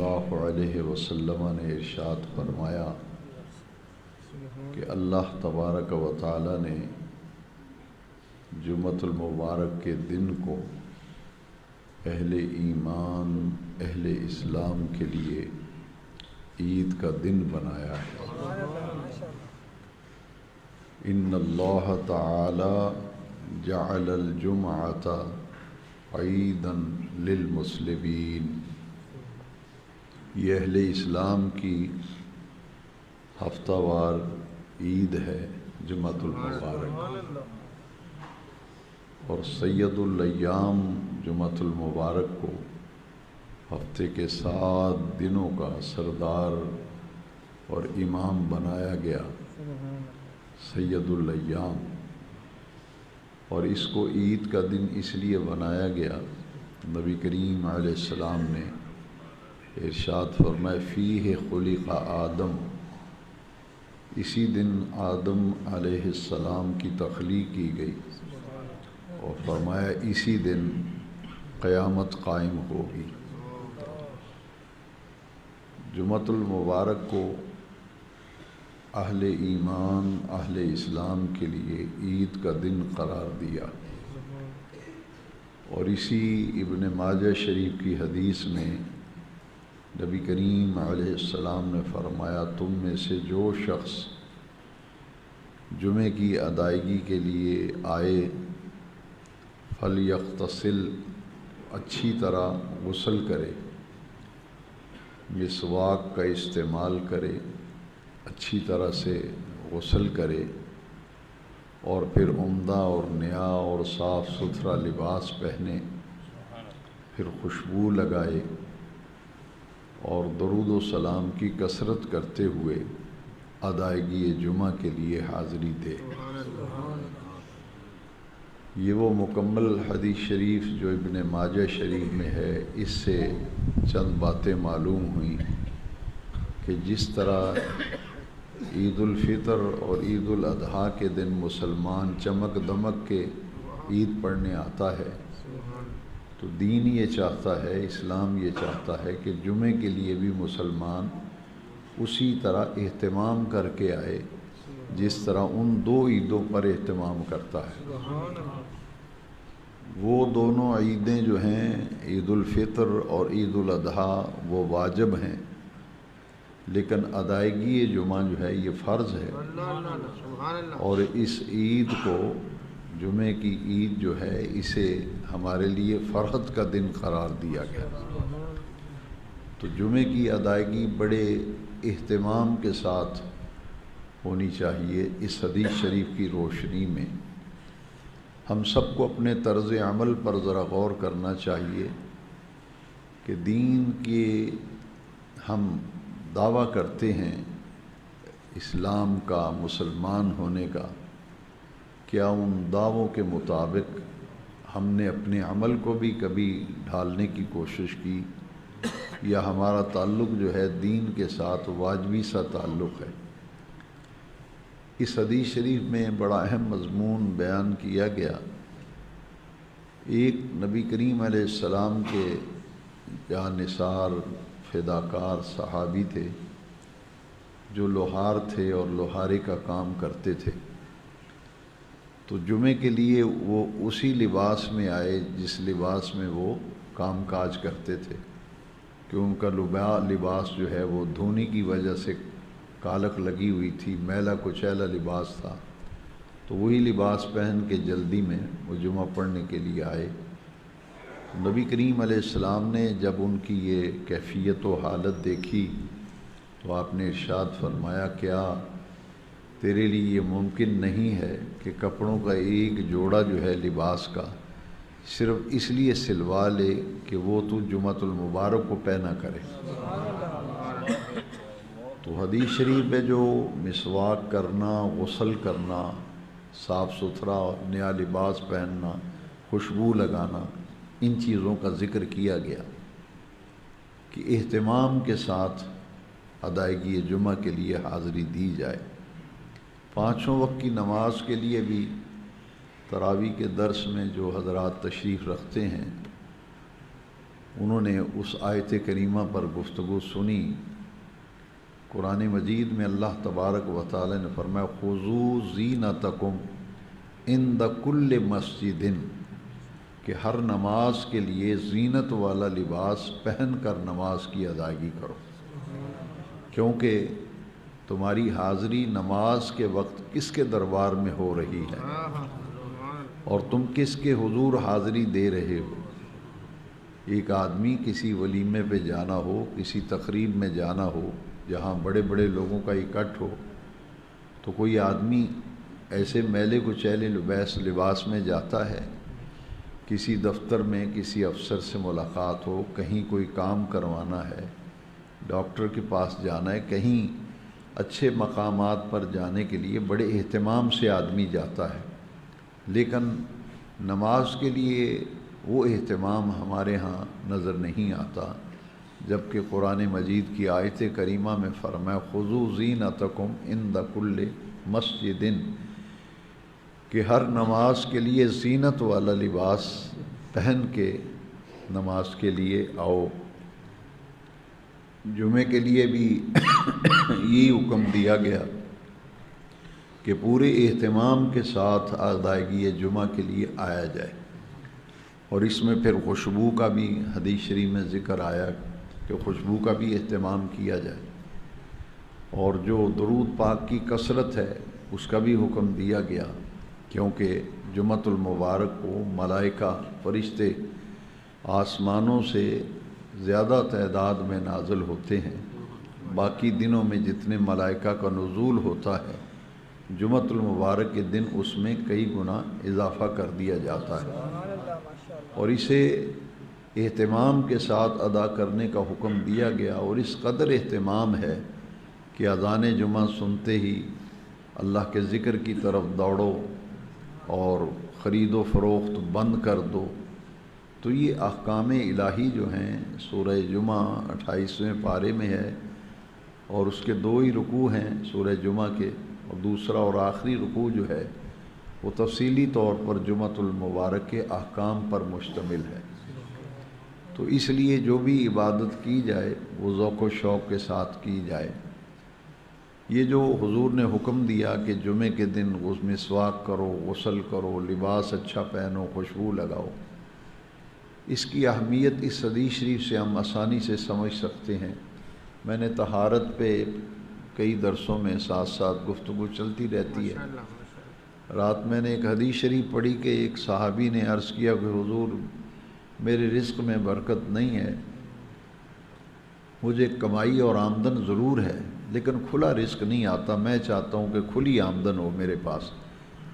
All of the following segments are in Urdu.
اللہ علیہ وسلم نے ارشاد فرمایا کہ اللہ تبارک و تعالی نے جمعۃ المبارک کے دن کو اہل ایمان اہل اسلام کے لیے عید کا دن بنایا ہے۔ ان اللہ تعالی جعل الجمعۃ عیدا للمسلمین، یہ اہل اسلام کی ہفتہ وار عید ہے جمعۃ المبارک، اور سید الایام جمعۃ المبارک کو ہفتے کے 7 دنوں کا سردار اور امام بنایا گیا، سید الایام۔ اور اس کو عید کا دن اس لیے بنایا گیا، نبی کریم علیہ السلام نے ارشاد فرمایا فیہ خلق آدم، اسی دن آدم علیہ السلام کی تخلیق کی گئی، اور فرمایا اسی دن قیامت قائم ہوگی۔ جمعۃ المبارک کو اہل ایمان اہل اسلام کے لیے عید کا دن قرار دیا، اور اسی ابن ماجہ شریف کی حدیث میں نبی کریم علیہ السلام نے فرمایا تم میں سے جو شخص جمعے کی ادائیگی کے لیے آئے فلیغتسل، اچھی طرح غسل کرے، مسواک کا استعمال کرے، اچھی طرح سے غسل کرے، اور پھر عمدہ اور نیا اور صاف ستھرا لباس پہنے، پھر خوشبو لگائے، اور درود و سلام کی کثرت کرتے ہوئے ادائیگی جمعہ کے لیے حاضری دے۔ یہ وہ مکمل حدیث شریف جو ابن ماجہ شریف میں ہے، اس سے چند باتیں معلوم ہوئیں کہ جس طرح عید الفطر اور عید الاضحیٰ کے دن مسلمان چمک دمک کے عید پڑھنے آتا ہے، تو دین یہ چاہتا ہے، اسلام یہ چاہتا ہے کہ جمعے کے لیے بھی مسلمان اسی طرح اہتمام کر کے آئے جس طرح ان 2 عیدوں پر اہتمام کرتا ہے۔ وہ دونوں عیدیں جو ہیں عید الفطر اور عید الاضحیٰ وہ واجب ہیں، لیکن ادائیگی جمعہ جو ہے یہ فرض ہے، اور اس عید کو جمعے کی عید جو ہے اسے ہمارے لیے فرحت کا دن قرار دیا گیا۔ تو جمعے کی ادائیگی بڑے اہتمام کے ساتھ ہونی چاہیے۔ اس حدیث شریف کی روشنی میں ہم سب کو اپنے طرز عمل پر ذرا غور کرنا چاہیے کہ دین کے ہم دعویٰ کرتے ہیں اسلام کا، مسلمان ہونے کا، کیا ان دعووں کے مطابق ہم نے اپنے عمل کو بھی کبھی ڈھالنے کی کوشش کی، یا ہمارا تعلق جو ہے دین کے ساتھ واجبی سا تعلق ہے؟ اس حدیث شریف میں بڑا اہم مضمون بیان کیا گیا۔ ایک نبی کریم علیہ السلام کے جانثار فداکار صحابی تھے جو لوہار تھے اور لوہاری کا کام کرتے تھے، تو جمعے کے لیے وہ اسی لباس میں آئے جس لباس میں وہ کام کاج کرتے تھے، کہ ان کا لباس جو ہے وہ دھونے کی وجہ سے کالک لگی ہوئی تھی، میلا کچیلا لباس تھا، تو وہی لباس پہن کے جلدی میں وہ جمعہ پڑھنے کے لیے آئے۔ نبی کریم علیہ السلام نے جب ان کی یہ کیفیت و حالت دیکھی تو آپ نے ارشاد فرمایا کیا تیرے لیے یہ ممکن نہیں ہے کہ کپڑوں کا ایک جوڑا جو ہے لباس کا صرف اس لیے سلوا لے کہ وہ تو جمعۃ المبارک کو پہنا کرے؟ تو حدیث شریف ہے جو مسواک کرنا، غسل کرنا، صاف ستھرا نیا لباس پہننا، خوشبو لگانا، ان چیزوں کا ذکر کیا گیا کہ اہتمام کے ساتھ ادائیگی جمعہ کے لیے حاضری دی جائے۔ 5 وقت کی نماز کے لیے بھی تراویح کے درس میں جو حضرات تشریف رکھتے ہیں انہوں نے اس آیت کریمہ پر گفتگو سنی۔ قرآن مجید میں اللہ تبارک و تعالی نے فرمایا خذوا زینتکم عند کل مسجد، کہ ہر نماز کے لیے زینت والا لباس پہن کر نماز کی ادائیگی کرو، کیونکہ تمہاری حاضری نماز کے وقت کس کے دربار میں ہو رہی ہے اور تم کس کے حضور حاضری دے رہے ہو۔ ایک آدمی کسی ولیمے پہ جانا ہو، کسی تقریب میں جانا ہو جہاں بڑے بڑے لوگوں کا اکٹھ ہو، تو کوئی آدمی ایسے میلے کچیلے لباس میں جاتا ہے، کسی دفتر میں کسی افسر سے ملاقات ہو، کہیں کوئی کام کروانا ہے، ڈاکٹر کے پاس جانا ہے، کہیں اچھے مقامات پر جانے کے لیے بڑے اہتمام سے آدمی جاتا ہے، لیکن نماز کے لیے وہ اہتمام ہمارے ہاں نظر نہیں آتا، جبکہ قرآن مجید کی آیت کریمہ میں فرمایا خذوا زینتکم عند کل مسجد، کہ ہر نماز کے لیے زینت والا لباس پہن کے نماز کے لیے آؤ۔ جمعے کے لیے بھی یہی حکم دیا گیا کہ پورے اہتمام کے ساتھ ادائیگی جمعہ کے لیے آیا جائے، اور اس میں پھر خوشبو کا بھی حدیث شریف میں ذکر آیا کہ خوشبو کا بھی اہتمام کیا جائے، اور جو درود پاک کی کثرت ہے اس کا بھی حکم دیا گیا، کیونکہ جمعۃ المبارک کو ملائکہ فرشتے آسمانوں سے زیادہ تعداد میں نازل ہوتے ہیں۔ باقی دنوں میں جتنے ملائکہ کا نزول ہوتا ہے، جمعۃ المبارک کے دن اس میں کئی گنا اضافہ کر دیا جاتا ہے، اور اسے اہتمام کے ساتھ ادا کرنے کا حکم دیا گیا، اور اس قدر اہتمام ہے کہ اذان جمعہ سنتے ہی اللہ کے ذکر کی طرف دوڑو اور خرید و فروخت بند کر دو۔ تو یہ احکام الہی جو ہیں سورہ جمعہ 28ویں پارے میں ہے، اور اس کے 2 ہی رکوع ہیں سورہ جمعہ کے، اور دوسرا اور آخری رکوع جو ہے وہ تفصیلی طور پر جمعۃ المبارک کے احکام پر مشتمل ہے۔ تو اس لیے جو بھی عبادت کی جائے وہ ذوق و شوق کے ساتھ کی جائے۔ یہ جو حضور نے حکم دیا کہ جمعے کے دن مسواک کرو، غسل کرو، لباس اچھا پہنو، خوشبو لگاؤ، اس کی اہمیت اس حدیث شریف سے ہم آسانی سے سمجھ سکتے ہیں۔ میں نے طہارت پہ کئی درسوں میں ساتھ ساتھ گفتگو چلتی رہتی ہے۔ رات میں نے ایک حدیث شریف پڑھی کہ ایک صحابی نے عرض کیا کہ حضور میرے رزق میں برکت نہیں ہے، مجھے کمائی اور آمدن ضرور ہے لیکن کھلا رزق نہیں آتا، میں چاہتا ہوں کہ کھلی آمدن ہو میرے پاس،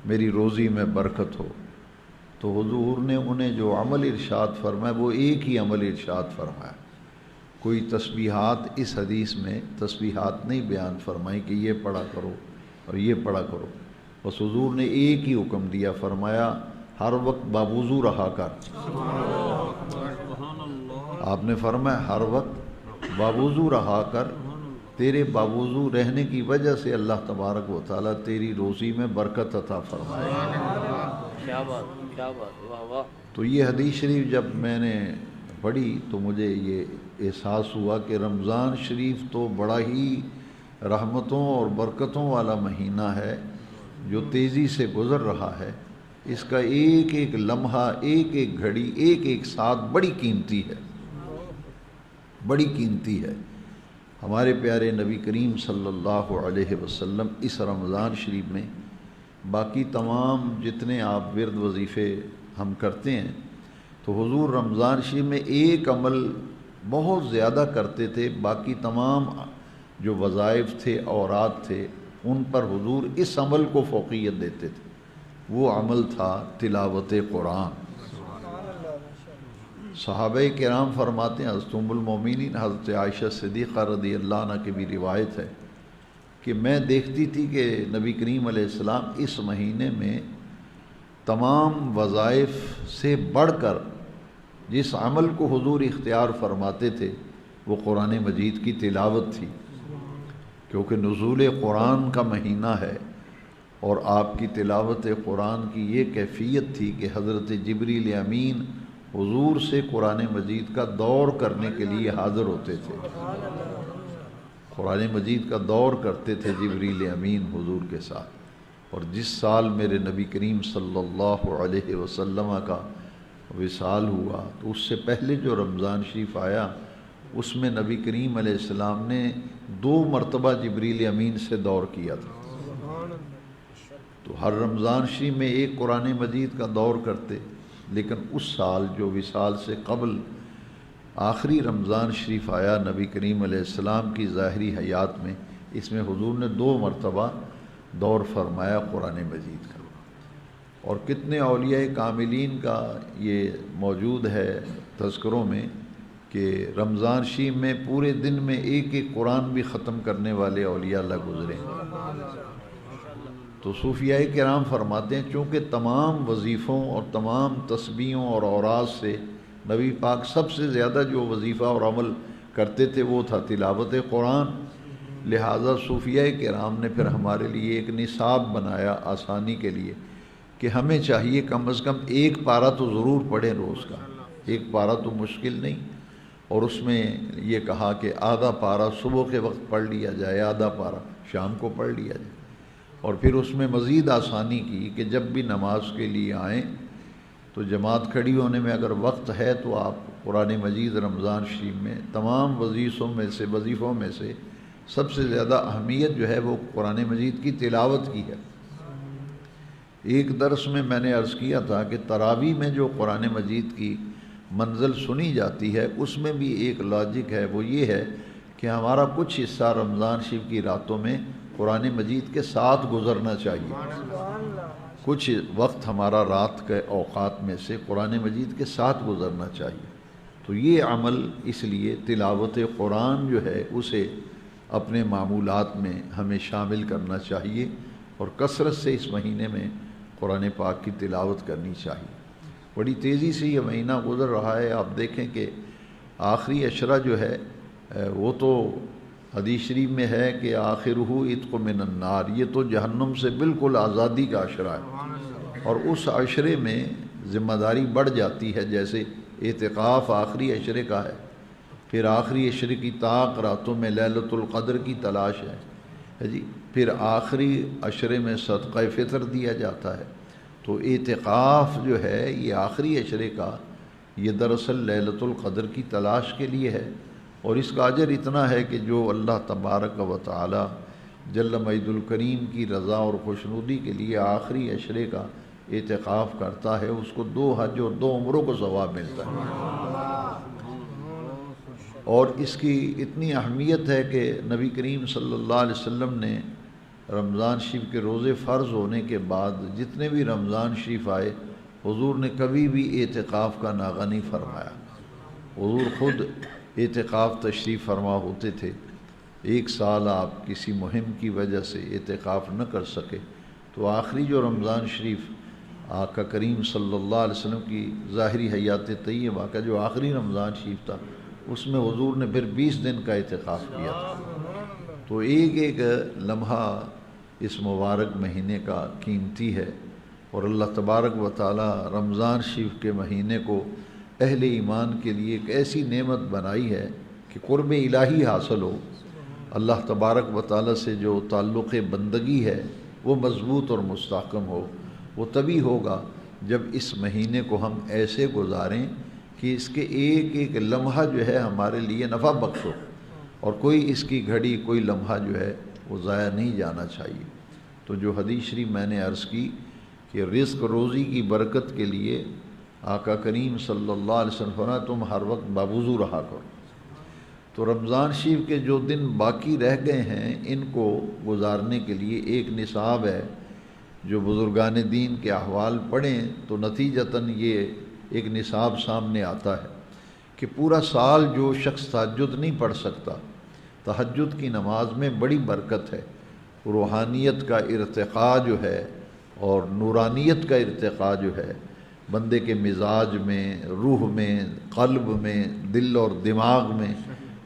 میری روزی میں برکت ہو۔ تو حضور نے انہیں جو عمل ارشاد فرمایا وہ ایک ہی عمل ارشاد فرمایا، کوئی تسبیحات اس حدیث میں تسبیحات نہیں بیان فرمائی کہ یہ پڑھا کرو اور یہ پڑھا کرو، بس حضور نے ایک ہی حکم دیا، فرمایا ہر وقت باوضو رہا کر۔ آپ نے فرمایا ہر وقت باوضو رہا کر، تیرے باوضو رہنے کی وجہ سے اللہ تبارک و تعالیٰ تیری روزی میں برکت عطا فرمائے گا۔ کیا بات، کیا بات، واہ واہ۔ تو یہ حدیث شریف جب میں نے پڑھی تو مجھے یہ احساس ہوا کہ رمضان شریف تو بڑا ہی رحمتوں اور برکتوں والا مہینہ ہے جو تیزی سے گزر رہا ہے، اس کا ایک ایک لمحہ، ایک ایک گھڑی، ایک ایک ساتھ بڑی قیمتی ہے، بڑی قیمتی ہے۔ ہمارے پیارے نبی کریم صلی اللہ علیہ وسلم اس رمضان شریف میں باقی تمام جتنے آپ ورد وظیفے ہم کرتے ہیں تو حضور رمضان شریف میں ایک عمل بہت زیادہ کرتے تھے، باقی تمام جو وظائف تھے اوراد تھے ان پر حضور اس عمل کو فوقیت دیتے تھے، وہ عمل تھا تلاوت قرآن۔ صحابہ کرام فرماتے ہیں، حضرت ام المومنین حضرت عائشہ صدیقہ رضی اللہ عنہ کی بھی روایت ہے کہ میں دیکھتی تھی کہ نبی کریم علیہ السلام اس مہینے میں تمام وظائف سے بڑھ کر جس عمل کو حضور اختیار فرماتے تھے وہ قرآن مجید کی تلاوت تھی، کیونکہ نزول قرآن کا مہینہ ہے، اور آپ کی تلاوت قرآن کی یہ کیفیت تھی کہ حضرت جبریل امین حضور سے قرآن مجید کا دور کرنے کے لیے حاضر ہوتے تھے، قرآن مجید کا دور کرتے تھے جبریل امین حضور کے ساتھ۔ اور جس سال میرے نبی کریم صلی اللہ علیہ وسلم کا وصال ہوا تو اس سے پہلے جو رمضان شریف آیا اس میں نبی کریم علیہ السلام نے 2 مرتبہ جبریل امین سے دور کیا تھا۔ تو ہر رمضان شریف میں ایک قرآن مجید کا دور کرتے، لیکن اس سال جو وصال سے قبل آخری رمضان شریف آیا نبی کریم علیہ السلام کی ظاہری حیات میں، اس میں حضور نے 2 مرتبہ دور فرمایا قرآن مجید کا۔ اور کتنے اولیاء کاملین کا یہ موجود ہے تذکروں میں کہ رمضان شریف میں پورے دن میں ایک ایک قرآن بھی ختم کرنے والے اولیاء اللہ گزرے ہیں۔ تو صوفیاء کرام فرماتے ہیں چونکہ تمام وظیفوں اور تمام تسبیحوں اور اوراد سے نبی پاک سب سے زیادہ جو وظیفہ اور عمل کرتے تھے وہ تھا تلاوت قرآن، لہٰذا صوفیاء کرام نے پھر ہمارے لیے ایک نصاب بنایا آسانی کے لیے کہ ہمیں چاہیے کم از کم 1 پارہ تو ضرور پڑھیں روز کا، 1 پارہ تو مشکل نہیں، اور اس میں یہ کہا کہ آدھا پارہ صبح کے وقت پڑھ لیا جائے، آدھا پارہ شام کو پڑھ لیا جائے، اور پھر اس میں مزید آسانی کی کہ جب بھی نماز کے لیے آئیں تو جماعت کھڑی ہونے میں اگر وقت ہے تو آپ قرآن مجید رمضان شریف میں تمام وظیفوں میں سے سب سے زیادہ اہمیت جو ہے وہ قرآن مجید کی تلاوت کی ہے۔ ایک درس میں میں نے عرض کیا تھا کہ تراویح میں جو قرآن مجید کی منزل سنی جاتی ہے اس میں بھی ایک لاجک ہے، وہ یہ ہے کہ ہمارا کچھ حصہ رمضان شریف کی راتوں میں قرآن مجید کے ساتھ گزرنا چاہیے، کچھ وقت ہمارا رات کے اوقات میں سے قرآن مجید کے ساتھ گزرنا چاہیے۔ تو یہ عمل اس لیے تلاوت قرآن جو ہے اسے اپنے معمولات میں ہمیں شامل کرنا چاہیے، اور کثرت سے اس مہینے میں قرآن پاک کی تلاوت کرنی چاہیے۔ بڑی تیزی سے یہ مہینہ گزر رہا ہے، آپ دیکھیں کہ آخری عشرہ جو ہے وہ تو حدیث شریف میں ہے کہ آخرہ عتق من النار، یہ تو جہنم سے بالکل آزادی کا عشرہ ہے، اور اس عشرے میں ذمہ داری بڑھ جاتی ہے، جیسے اعتکاف آخری عشرے کا ہے، پھر آخری عشرے کی طاق راتوں میں لیلۃ القدر کی تلاش ہے جی، پھر آخری عشرے میں صدقہ فطر دیا جاتا ہے۔ تو اعتکاف جو ہے یہ آخری عشرے کا، یہ دراصل لیلۃ القدر کی تلاش کے لیے ہے، اور اس کا اجر اتنا ہے کہ جو اللہ تبارک و تعالی جل مجد الکریم کی رضا اور خوشنودی کے لیے آخری عشرے کا اعتکاف کرتا ہے اس کو 2 حج اور 2 عمروں کو ثواب ملتا ہے۔ اور اس کی اتنی اہمیت ہے کہ نبی کریم صلی اللہ علیہ وسلم نے رمضان شریف کے روزے فرض ہونے کے بعد جتنے بھی رمضان شریف آئے حضور نے کبھی بھی اعتکاف کا ناغہ نہیں فرمایا، حضور خود اعتکاف تشریف فرما ہوتے تھے۔ ایک سال آپ کسی مہم کی وجہ سے اعتکاف نہ کر سکے تو آخری جو رمضان شریف آقا کریم صلی اللہ علیہ وسلم کی ظاہری حیات طیبہ کا جو آخری رمضان شریف تھا اس میں حضور نے پھر 20 دن کا اعتکاف کیا تھا۔ تو ایک ایک لمحہ اس مبارک مہینے کا قیمتی ہے، اور اللہ تبارک و تعالی رمضان شریف کے مہینے کو اہل ایمان کے لیے ایک ایسی نعمت بنائی ہے کہ قرب الہی حاصل ہو، اللہ تبارک و تعالی سے جو تعلق بندگی ہے وہ مضبوط اور مستحکم ہو۔ وہ تبھی ہوگا جب اس مہینے کو ہم ایسے گزاریں کہ اس کے ایک ایک لمحہ جو ہے ہمارے لیے نفع بخش ہو، اور کوئی اس کی گھڑی کوئی لمحہ جو ہے وہ ضائع نہیں جانا چاہیے۔ تو جو حدیث شریف میں نے عرض کی کہ رزق روزی کی برکت کے لیے آقا کریم صلی اللہ علیہ وسلم فرمایا تم ہر وقت باوضو رہا کرو۔ تو رمضان شریف کے جو دن باقی رہ گئے ہیں ان کو گزارنے کے لیے ایک نصاب ہے، جو بزرگان دین کے احوال پڑھیں تو نتیجتاً یہ ایک نصاب سامنے آتا ہے کہ پورا سال جو شخص تہجد نہیں پڑھ سکتا، تہجد کی نماز میں بڑی برکت ہے، روحانیت کا ارتقاء جو ہے اور نورانیت کا ارتقاء جو ہے بندے کے مزاج میں، روح میں، قلب میں، دل اور دماغ میں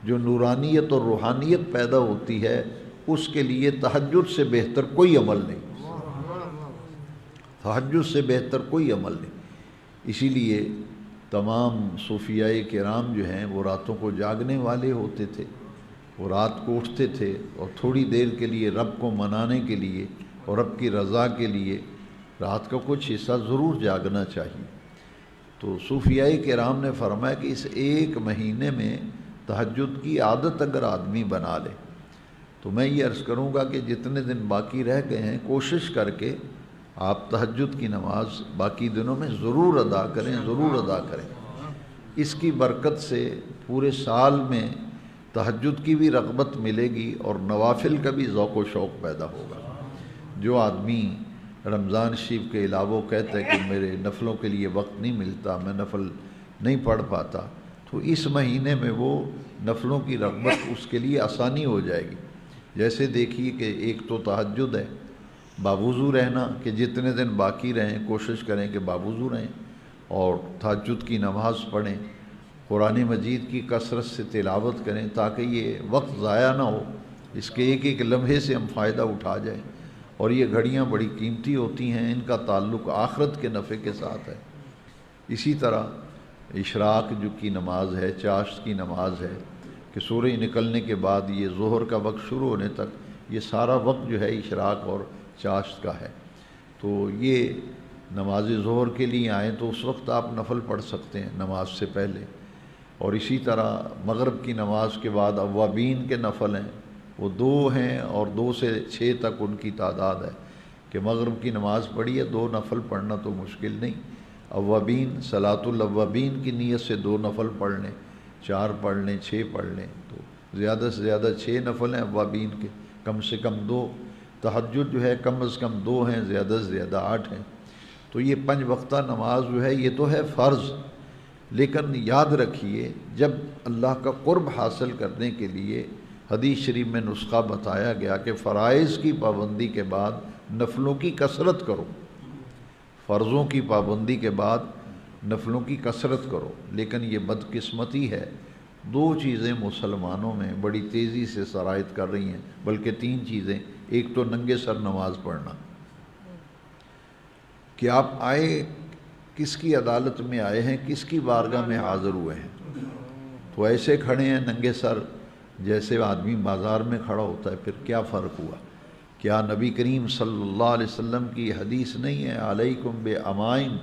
جو نورانیت اور روحانیت پیدا ہوتی ہے اس کے لیے تہجد سے بہتر کوئی عمل نہیں، تہجد سے بہتر کوئی عمل نہیں۔ اسی لیے تمام صوفیاء کرام جو ہیں وہ راتوں کو جاگنے والے ہوتے تھے، وہ رات کو اٹھتے تھے اور تھوڑی دیر کے لیے رب کو منانے کے لیے اور رب کی رضا کے لیے رات کا کچھ حصہ ضرور جاگنا چاہیے۔ تو صوفیاء کرام نے فرمایا کہ اس ایک مہینے میں تہجد کی عادت اگر آدمی بنا لے تو میں یہ عرض کروں گا کہ جتنے دن باقی رہ گئے ہیں کوشش کر کے آپ تہجد کی نماز باقی دنوں میں ضرور ادا کریں، ضرور ادا کریں۔ اس کی برکت سے پورے سال میں تہجد کی بھی رغبت ملے گی اور نوافل کا بھی ذوق و شوق پیدا ہوگا۔ جو آدمی رمضان شریف کے علاوہ کہتا ہے کہ میرے نفلوں کے لیے وقت نہیں ملتا، میں نفل نہیں پڑھ پاتا، تو اس مہینے میں وہ نفلوں کی رغبت اس کے لیے آسانی ہو جائے گی۔ جیسے دیکھیے کہ ایک تو تہجد ہے، باوضو رہنا، کہ جتنے دن باقی رہیں کوشش کریں کہ باوضو رہیں اور تہجد کی نماز پڑھیں، قرآن مجید کی کثرت سے تلاوت کریں تاکہ یہ وقت ضائع نہ ہو، اس کے ایک ایک لمحے سے ہم فائدہ اٹھا جائیں۔ اور یہ گھڑیاں بڑی قیمتی ہوتی ہیں، ان کا تعلق آخرت کے نفع کے ساتھ ہے۔ اسی طرح اشراق جو کی نماز ہے، چاشت کی نماز ہے کہ سورج نکلنے کے بعد یہ ظہر کا وقت شروع ہونے تک یہ سارا وقت جو ہے اشراق اور چاشت کا ہے۔ تو یہ نماز ظہر کے لیے آئیں تو اس وقت آپ نفل پڑھ سکتے ہیں نماز سے پہلے۔ اور اسی طرح مغرب کی نماز کے بعد اوابین کے نفل ہیں، وہ 2 ہیں اور 2 سے 6 تک ان کی تعداد ہے کہ مغرب کی نماز پڑھی ہے 2 نفل پڑھنا تو مشکل نہیں۔ اوابین صلاۃ الاوابین کی نیت سے 2 نفل پڑھ لیں، 4 پڑھ لیں، 6 پڑھ لیں، تو زیادہ سے زیادہ 6 نفل ہیں اوابین کے، کم سے کم 2۔ تہجد جو ہے کم از کم 2 ہیں، زیادہ سے زیادہ 8 ہیں۔ تو یہ 5 وقتہ نماز جو ہے یہ تو ہے فرض، لیکن یاد رکھیے جب اللہ کا قرب حاصل کرنے کے لیے حدیث شریف میں نسخہ بتایا گیا کہ فرائض کی پابندی کے بعد نفلوں کی کثرت کرو، فرضوں کی پابندی کے بعد نفلوں کی کثرت کرو، لیکن یہ بدقسمتی ہے 2 چیزیں مسلمانوں میں بڑی تیزی سے سرایت کر رہی ہیں، بلکہ 3 چیزیں۔ ایک تو ننگے سر نماز پڑھنا، کہ آپ آئے کس کی عدالت میں آئے ہیں، کس کی بارگاہ میں حاضر ہوئے ہیں، تو ایسے کھڑے ہیں ننگے سر جیسے آدمی بازار میں کھڑا ہوتا ہے، پھر کیا فرق ہوا؟ کیا نبی کریم صلی اللہ علیہ وسلم کی حدیث نہیں ہے علیکم بعمائم،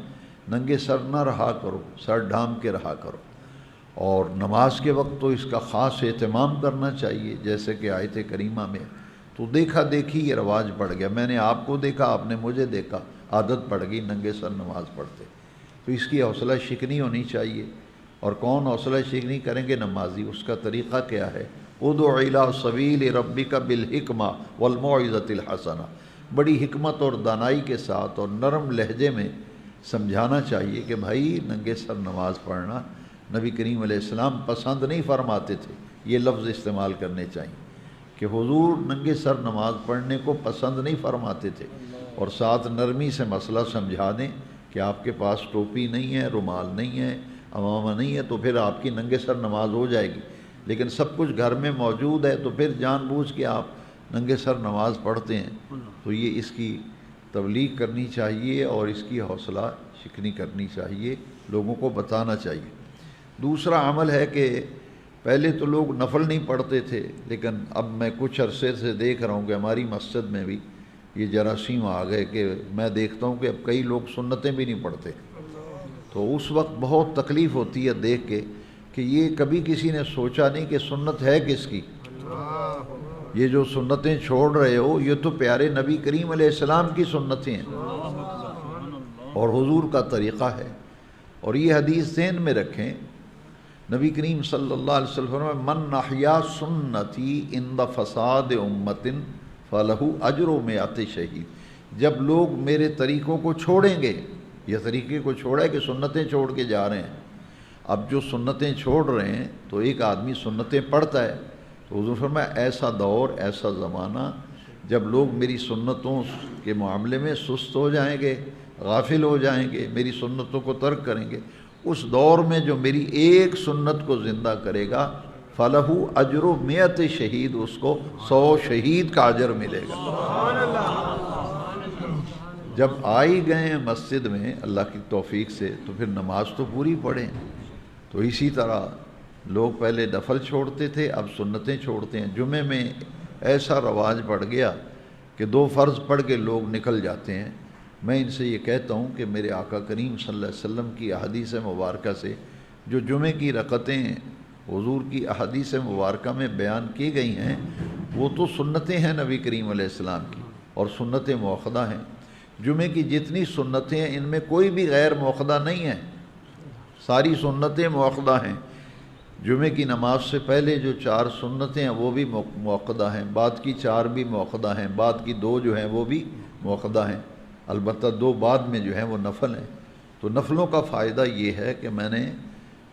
ننگے سر نہ رہا کرو، سر ڈھانپ کے رہا کرو۔ اور نماز کے وقت تو اس کا خاص اہتمام کرنا چاہیے، جیسے کہ آیت کریمہ میں تو دیکھا دیکھی یہ رواج پڑ گیا، میں نے آپ کو دیکھا، آپ نے مجھے دیکھا، عادت پڑ گئی ننگے سر نماز پڑھتے۔ تو اس کی حوصلہ شکنی ہونی چاہیے۔ اور کون حوصلہ شکنی کریں گے؟ نمازی۔ اس کا طریقہ کیا ہے؟ ادع الی سبیل ربک بالحکمہ والموعظۃ الحسنہ، بڑی حکمت اور دانائی کے ساتھ اور نرم لہجے میں سمجھانا چاہیے کہ بھائی ننگے سر نماز پڑھنا نبی کریم علیہ السلام پسند نہیں فرماتے تھے، یہ لفظ استعمال کرنے چاہیے کہ حضور ننگے سر نماز پڑھنے کو پسند نہیں فرماتے تھے، اور ساتھ نرمی سے مسئلہ سمجھا دیں کہ آپ کے پاس ٹوپی نہیں ہے، رومال نہیں ہے، عمامہ نہیں ہے، تو پھر آپ کی ننگے سر نماز ہو جائے گی۔ لیکن سب کچھ گھر میں موجود ہے تو پھر جان بوجھ کے آپ ننگے سر نماز پڑھتے ہیں، تو یہ اس کی تبلیغ کرنی چاہیے اور اس کی حوصلہ شکنی کرنی چاہیے، لوگوں کو بتانا چاہیے۔ دوسرا عمل ہے کہ پہلے تو لوگ نفل نہیں پڑھتے تھے، لیکن اب میں کچھ عرصے سے دیکھ رہا ہوں کہ ہماری مسجد میں بھی یہ جراثیم آ گئے کہ میں دیکھتا ہوں کہ اب کئی لوگ سنتیں بھی نہیں پڑھتے۔ تو اس وقت بہت تکلیف ہوتی ہے دیکھ کے کہ یہ کبھی کسی نے سوچا نہیں کہ سنت ہے کس کی، یہ جو سنتیں چھوڑ رہے ہو یہ تو پیارے نبی کریم علیہ السلام کی سنتیں ہیں اور حضور کا طریقہ ہے۔ اور یہ حدیث ذہن میں رکھیں، نبی کریم صلی اللہ علیہ وسلم من احیا سنتی عند فساد امت فلہ اجر مئات شہید، جب لوگ میرے طریقوں کو چھوڑیں گے، یہ طریقے کو چھوڑا ہے کہ سنتیں چھوڑ کے جا رہے ہیں، اب جو سنتیں چھوڑ رہے ہیں تو ایک آدمی سنتیں پڑھتا ہے، تو حضور فرمایا ایسا دور، ایسا زمانہ جب لوگ میری سنتوں کے معاملے میں سست ہو جائیں گے، غافل ہو جائیں گے، میری سنتوں کو ترک کریں گے، اس دور میں جو میری ایک سنت کو زندہ کرے گا فلہ اجر مئات شہید، اس کو 100 شہید کا اجر ملے گا۔ جب آ ہی گئے ہیں مسجد میں اللہ کی توفیق سے تو پھر نماز تو پوری پڑھیں۔ تو اسی طرح لوگ پہلے نفل چھوڑتے تھے، اب سنتیں چھوڑتے ہیں۔ جمعے میں ایسا رواج پڑ گیا کہ 2 فرض پڑھ کے لوگ نکل جاتے ہیں۔ میں ان سے یہ کہتا ہوں کہ میرے آقا کریم صلی اللہ علیہ وسلم کی احادیث مبارکہ سے جو جمعے کی رکعتیں حضور کی احادیث مبارکہ میں بیان کی گئی ہیں وہ تو سنتیں ہیں نبی کریم علیہ السلام کی، اور سنتیں مؤکدہ ہیں۔ جمعے کی جتنی سنتیں ہیں ان میں کوئی بھی غیر مؤکدہ نہیں ہے، ساری سنتیں مؤکدہ ہیں۔ جمعے کی نماز سے پہلے جو 4 سنتیں ہیں وہ بھی مؤکدہ ہیں، بعد کی 4 بھی مؤکدہ ہیں، بعد کی 2 جو ہیں وہ بھی مؤکدہ ہیں، البتہ 2 بعد میں جو ہیں وہ نفل ہیں۔ تو نفلوں کا فائدہ یہ ہے کہ میں نے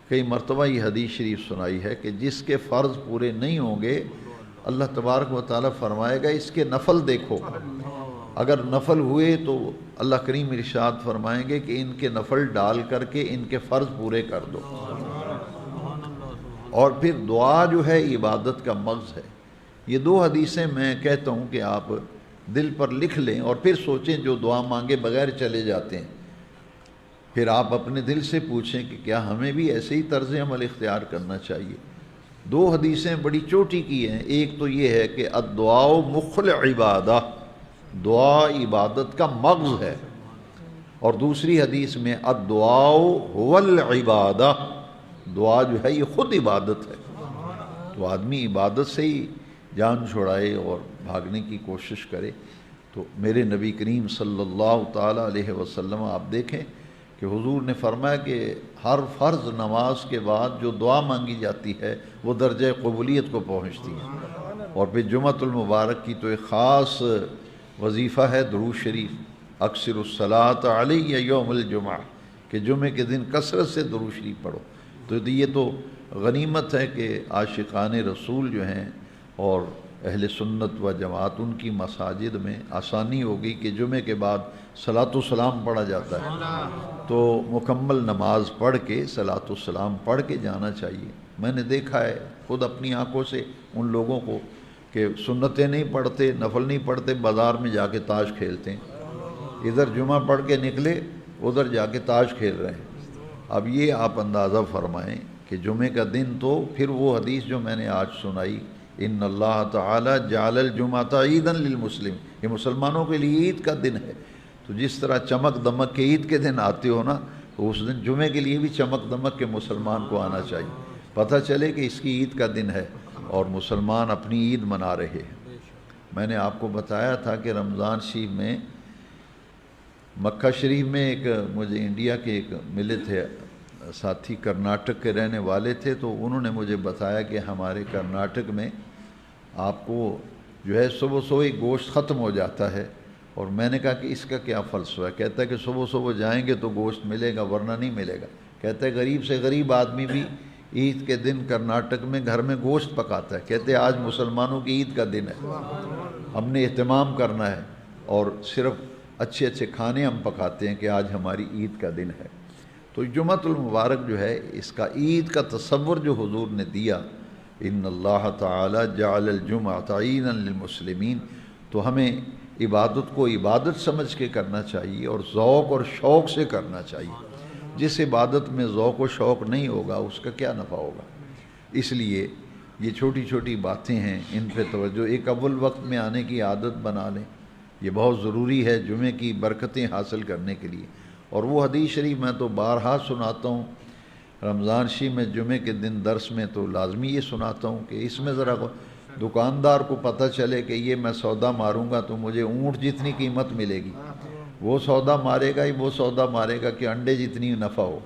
کئی مرتبہ یہ حدیث شریف سنائی ہے کہ جس کے فرض پورے نہیں ہوں گے اللہ تبارک و تعالیٰ فرمائے گا اس کے نفل دیکھو، اگر نفل ہوئے تو اللہ کریم ارشاد فرمائیں گے کہ ان کے نفل ڈال کر کے ان کے فرض پورے کر دو۔ اور پھر دعا جو ہے عبادت کا مغز ہے۔ یہ 2 حدیثیں میں کہتا ہوں کہ آپ دل پر لکھ لیں اور پھر سوچیں، جو دعا مانگے بغیر چلے جاتے ہیں، پھر آپ اپنے دل سے پوچھیں کہ کیا ہمیں بھی ایسے ہی طرز عمل اختیار کرنا چاہیے۔ 2 حدیثیں بڑی چوٹی کی ہیں۔ ایک تو یہ ہے کہ الدعاء مخ العبادہ، دعا عبادت کا مغز ہے، اور دوسری حدیث میں الدعاء هو العبادہ، دعا جو ہے یہ خود عبادت ہے۔ تو آدمی عبادت سے ہی جان چھڑائے اور بھاگنے کی کوشش کرے۔ تو میرے نبی کریم صلی اللہ تعالیٰ علیہ وسلم آپ دیکھیں کہ حضور نے فرمایا کہ ہر فرض نماز کے بعد جو دعا مانگی جاتی ہے وہ درجہ قبولیت کو پہنچتی ہے۔ اور پھر جمعۃ المبارک کی تو ایک خاص وظیفہ ہے درود شریف، اکثر الصلاۃ علیہ یوم الجمعہ، کہ جمعے کے دن کثرت سے درود شریف پڑھو۔ تو یہ تو غنیمت ہے کہ عاشقان رسول جو ہیں اور اہل سنت و جماعت ان کی مساجد میں آسانی ہوگی کہ جمعے کے بعد صلاۃ السلام پڑھا جاتا ہے، تو مکمل نماز پڑھ کے صلاۃ السلام پڑھ کے جانا چاہیے۔ میں نے دیکھا ہے خود اپنی آنکھوں سے ان لوگوں کو کہ سنتیں نہیں پڑھتے، نفل نہیں پڑھتے، بازار میں جا کے تاش کھیلتے ہیں، ادھر جمعہ پڑھ کے نکلے ادھر جا کے تاش کھیل رہے ہیں۔ اب یہ آپ اندازہ فرمائیں کہ جمعے کا دن تو پھر وہ حدیث جو میں نے آج سنائی، ان اللہ تعالی جعل الجمعۃ عیدا للمسلم، یہ مسلمانوں کے لیے عید کا دن ہے۔ تو جس طرح چمک دمک کے عید کے دن آتے ہو نا، تو اس دن جمعے کے لیے بھی چمک دمک کے مسلمان کو آنا چاہیے، پتہ چلے کہ اس کی عید کا دن ہے اور مسلمان اپنی عید منا رہے ہیں۔ میں نے آپ کو بتایا تھا کہ رمضان شریف میں مکہ شریف میں ایک مجھے انڈیا کے ایک ملے تھے ساتھی، کرناٹک کے رہنے والے تھے، تو انہوں نے مجھے بتایا کہ ہمارے کرناٹک میں آپ کو جو ہے صبح صبح ہی گوشت ختم ہو جاتا ہے۔ اور میں نے کہا کہ اس کا کیا فلسفہ ہے؟ کہتا ہے کہ صبح صبح جائیں گے تو گوشت ملے گا ورنہ نہیں ملے گا۔ کہتا ہے غریب سے غریب آدمی بھی عید کے دن کرناٹک میں گھر میں گوشت پکاتا ہے، کہتے ہیں آج مسلمانوں کی عید کا دن ہے، ہم نے اہتمام کرنا ہے، اور صرف اچھے اچھے کھانے ہم پکاتے ہیں کہ آج ہماری عید کا دن ہے۔ تو جمعۃ المبارک جو ہے اس کا عید کا تصور جو حضور نے دیا، ان اللہ تعالی جعل الجمعۃ عیدا للمسلمین، تو ہمیں عبادت کو عبادت سمجھ کے کرنا چاہیے اور ذوق اور شوق سے کرنا چاہیے۔ جس عبادت میں ذوق و شوق نہیں ہوگا اس کا کیا نفع ہوگا؟ اس لیے یہ چھوٹی چھوٹی باتیں ہیں، ان پہ توجہ، ایک اول وقت میں آنے کی عادت بنا لیں، یہ بہت ضروری ہے جمعے کی برکتیں حاصل کرنے کے لیے۔ اور وہ حدیث شریف میں تو بارہا سناتا ہوں، رمضان شریف میں جمعے کے دن درس میں تو لازمی یہ سناتا ہوں کہ اس میں ذرا دکاندار کو پتہ چلے کہ یہ میں سودا ماروں گا تو مجھے اونٹ جتنی قیمت ملے گی، وہ سودا مارے گا ہی وہ سودا مارے گا کہ انڈے جتنی نفع ہو،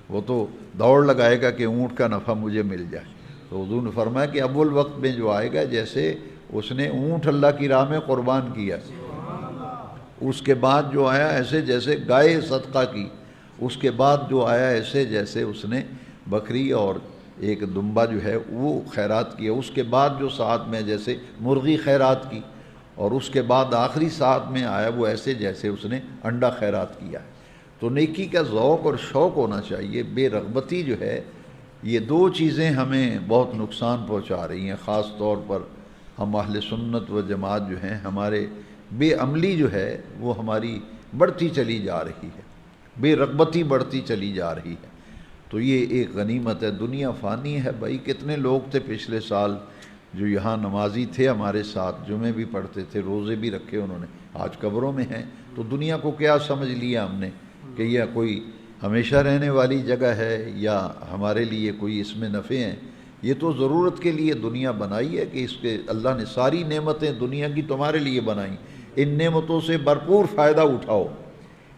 وہ تو دوڑ لگائے گا کہ اونٹ کا نفع مجھے مل جائے۔ تو حضور نے فرمایا کہ اول وقت میں جو آئے گا جیسے اس نے اونٹ اللہ کی راہ میں قربان کیا، اس کے بعد جو آیا ایسے جیسے گائے صدقہ کی، اس کے بعد جو آیا ایسے جیسے اس نے بکری اور ایک دمبا جو ہے وہ خیرات کیا، اس کے بعد جو ساتھ میں جیسے مرغی خیرات کی، اور اس کے بعد آخری ساتھ میں آیا وہ ایسے جیسے اس نے انڈا خیرات کیا ہے۔ تو نیکی کا ذوق اور شوق ہونا چاہیے، بے رغبتی جو ہے یہ 2 چیزیں ہمیں بہت نقصان پہنچا رہی ہیں، خاص طور پر ہم اہل سنت و جماعت جو ہیں، ہمارے بے عملی جو ہے وہ ہماری بڑھتی چلی جا رہی ہے، بے رغبتی بڑھتی چلی جا رہی ہے۔ تو یہ ایک غنیمت ہے۔ دنیا فانی ہے بھائی۔ کتنے لوگ تھے پچھلے سال جو یہاں نمازی تھے ہمارے ساتھ، جمعے بھی پڑھتے تھے، روزے بھی رکھے انہوں نے، آج قبروں میں ہیں۔ تو دنیا کو کیا سمجھ لیا ہم نے کہ یہ کوئی ہمیشہ رہنے والی جگہ ہے یا ہمارے لیے کوئی اس میں نفع ہیں؟ یہ تو ضرورت کے لیے دنیا بنائی ہے کہ اس کے اللہ نے ساری نعمتیں دنیا کی تمہارے لیے بنائیں۔ ان نعمتوں سے بھرپور فائدہ اٹھاؤ،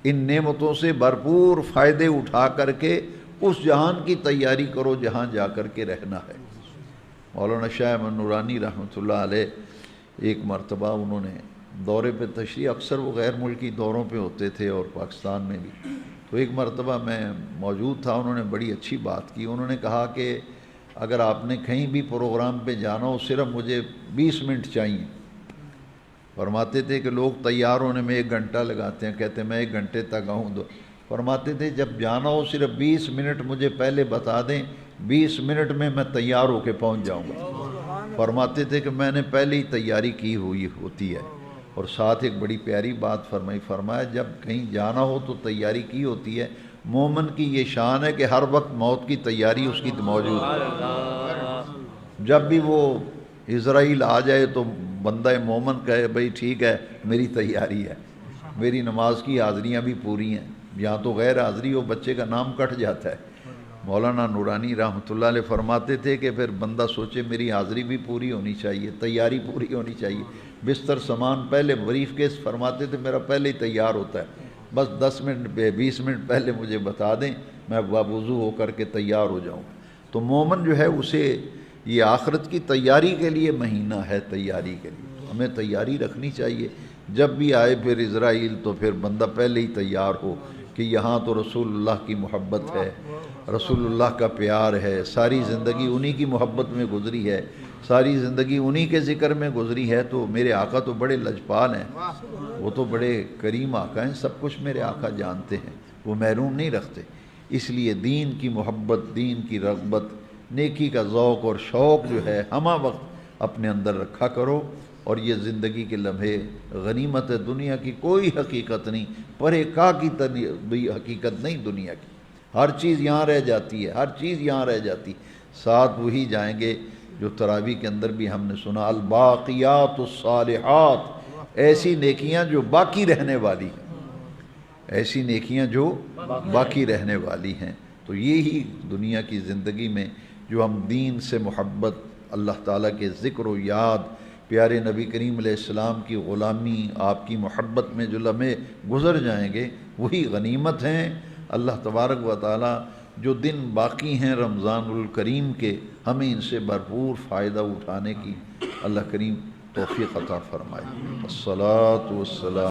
ان نعمتوں سے بھرپور فائدے اٹھا کر کے اس جہان کی تیاری کرو جہاں جا کر کے رہنا ہے۔ مولانا شاہ احمد نورانی رحمۃ اللہ علیہ ایک مرتبہ انہوں نے دورے پہ تشریف، اکثر وہ غیر ملکی دوروں پہ ہوتے تھے اور پاکستان میں بھی، تو ایک مرتبہ میں موجود تھا، انہوں نے بڑی اچھی بات کی۔ انہوں نے کہا کہ اگر آپ نے کہیں بھی پروگرام پہ جانا ہو صرف مجھے 20 منٹ چاہیے۔ فرماتے تھے کہ لوگ تیار ہونے میں 1 گھنٹہ لگاتے ہیں، کہتے ہیں میں 1 گھنٹے تک آؤں۔ فرماتے تھے جب جانا ہو صرف 20 منٹ مجھے پہلے بتا دیں، 20 منٹ میں میں تیار ہو کے پہنچ جاؤں گا۔ فرماتے تھے کہ میں نے پہلے ہی تیاری کی ہوئی ہوتی ہے۔ اور ساتھ ایک بڑی پیاری بات فرمایا جب کہیں جانا ہو تو تیاری کی ہوتی ہے۔ مومن کی یہ شان ہے کہ ہر وقت موت کی تیاری اس کی موجود ہے۔ جب بھی وہ اسرائیل آ جائے تو بندہ مومن کہے بھئی ٹھیک ہے میری تیاری ہے، میری نماز کی حاضریاں بھی پوری ہیں، یہاں تو غیر حاضری ہو بچے کا نام کٹ جاتا ہے۔ مولانا نورانی رحمۃ اللہ علیہ فرماتے تھے کہ پھر بندہ سوچے میری حاضری بھی پوری ہونی چاہیے، تیاری پوری ہونی چاہیے۔ بستر سامان پہلے، بریف کیس فرماتے تھے میرا پہلے ہی تیار ہوتا ہے، بس 10 منٹ 20 منٹ پہلے مجھے بتا دیں میں وضو ہو کر کے تیار ہو جاؤں۔ تو مومن جو ہے اسے یہ آخرت کی تیاری کے لیے مہینہ ہے، تیاری کے لیے ہمیں تیاری رکھنی چاہیے۔ جب بھی آئے پھر اسرائیل تو پھر بندہ پہلے ہی تیار ہو کہ یہاں تو رسول اللہ کی محبت ہے، رسول اللہ کا پیار ہے، ساری زندگی انہی کی محبت میں گزری ہے، ساری زندگی انہی کے ذکر میں گزری ہے۔ تو میرے آقا تو بڑے لجپال ہیں، وہ تو بڑے کریم آقا ہیں، سب کچھ میرے آقا جانتے ہیں، وہ محروم نہیں رکھتے۔ اس لیے دین کی محبت، دین کی رغبت، نیکی کا ذوق اور شوق جو ہے ہمہ وقت اپنے اندر رکھا کرو۔ اور یہ زندگی کے لمحے غنیمت ہے، دنیا کی کوئی حقیقت نہیں، پرے کا کی حقیقت نہیں دنیا کی، ہر چیز یہاں رہ جاتی ہے، ہر چیز یہاں رہ جاتی۔ ساتھ وہی جائیں گے جو تراویح کے اندر بھی ہم نے سنا، الباقیات الصالحات، ایسی نیکیاں جو باقی رہنے والی ہیں، ایسی نیکیاں جو باقی رہنے والی ہیں۔ تو یہی دنیا کی زندگی میں جو ہم دین سے محبت، اللہ تعالیٰ کے ذکر و یاد، پیارے نبی کریم علیہ السلام کی غلامی، آپ کی محبت میں جو لمحے گزر جائیں گے وہی غنیمت ہیں۔ اللہ تبارک و تعالیٰ جو دن باقی ہیں رمضان الکریم کے، ہمیں ان سے بھرپور فائدہ اٹھانے کی اللہ کریم توفیق عطا فرمائے۔ الصلاۃ والسلام